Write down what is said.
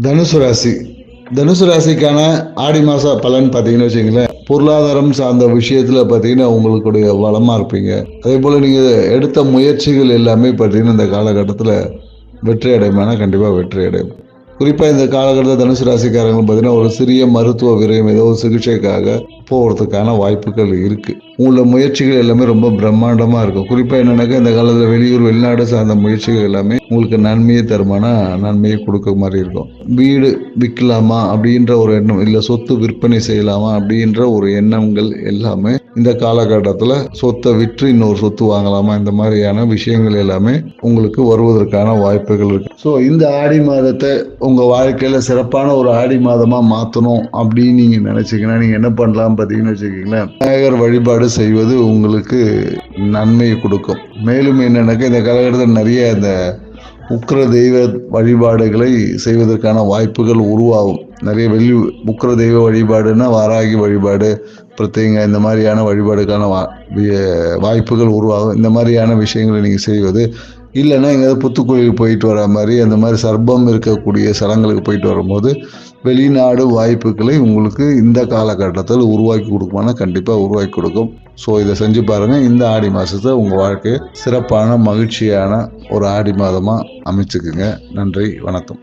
தனுசு ராசி. தனுசு ராசிக்கான ஆடி மாத பலன் பார்த்தீங்கன்னு வச்சுங்களேன், பொருளாதாரம் சார்ந்த விஷயத்தில் பார்த்தீங்கன்னா உங்களுடைய வளமாக இருப்பீங்க. அதே போல் நீங்கள் எடுத்த முயற்சிகள் எல்லாமே பார்த்தீங்கன்னா இந்த காலகட்டத்தில் வெற்றி அடையுமானா கண்டிப்பாக வெற்றி அடையும். குறிப்பாக இந்த காலகட்டத்தில் தனுசு ராசிக்காரங்க பார்த்தீங்கன்னா ஒரு சிறிய மருத்துவ விரயம் ஏதோ ஒரு சிகிச்சைக்காக போகிறதுக்கான வாய்ப்புகள் இருக்குது. உங்களோட முயற்சிகள் எல்லாமே ரொம்ப பிரம்மாண்டமாக இருக்கும். குறிப்பாக என்னென்னாக்கா இந்த காலத்தில் வெளியூர் வெளிநாடு சார்ந்த முயற்சிகள் எல்லாமே உங்களுக்கு நன்மையை தருமான நன்மையை கொடுக்க மாதிரி இருக்கும். வீடு விற்கலாமா அப்படின்ற ஒரு எண்ணம், இல்லை சொத்து விற்பனை செய்யலாமா அப்படின்ற ஒரு எண்ணங்கள் எல்லாமே இந்த காலகட்டத்தில் சொத்தை விற்று இன்னொரு சொத்து வாங்கலாமா இந்த மாதிரியான விஷயங்கள் எல்லாமே உங்களுக்கு வருவதற்கான வாய்ப்புகள் இருக்கு. ஸோ இந்த ஆடி மாதத்தை உங்கள் வாழ்க்கையில் சிறப்பான ஒரு ஆடி மாதமாக மாற்றணும் அப்படின்னு நீங்கள் நினச்சிங்கன்னா நீங்கள் என்ன பண்ணலாம் பார்த்தீங்கன்னு வச்சுக்கிங்களேன், விநாயகர் வழிபாடு செய்வது உங்களுக்கு நன்மையை கொடுக்கும். மேலும் என்னன்னாக்கா இந்த காலகட்டத்தில் நிறைய இந்த உக்கிர தெய்வ வழிபாடுகளை செய்வதற்கான வாய்ப்புகள் உருவாகும். நிறைய உக்கிர தெய்வ வழிபாடுன்னா வாராகி வழிபாடு, பிரத்யங்க இந்த மாதிரியான வழிபாடுக்கான வாய்ப்புகள் உருவாகும். இந்த மாதிரியான விஷயங்களை நீங்கள் செய்வது, இல்லைன்னா எங்கேயாவது புத்துக்கோயிலுக்கு போயிட்டு வர மாதிரி அந்த மாதிரி சர்ப்பம் இருக்கக்கூடிய ஸ்தலங்களுக்கு போயிட்டு வரும்போது வெளிநாடு வாய்ப்புகளை உங்களுக்கு இந்த காலகட்டத்தில் உருவாக்கி கொடுக்குமானா கண்டிப்பாக உருவாக்கி கொடுக்கும். ஸோ இதை செஞ்சு பாருங்கள். இந்த ஆடி மாதத்தை உங்கள் வாழ்க்கையை சிறப்பான மகிழ்ச்சியான ஒரு ஆடி மாதமாக அமைச்சுக்குங்க. நன்றி, வணக்கம்.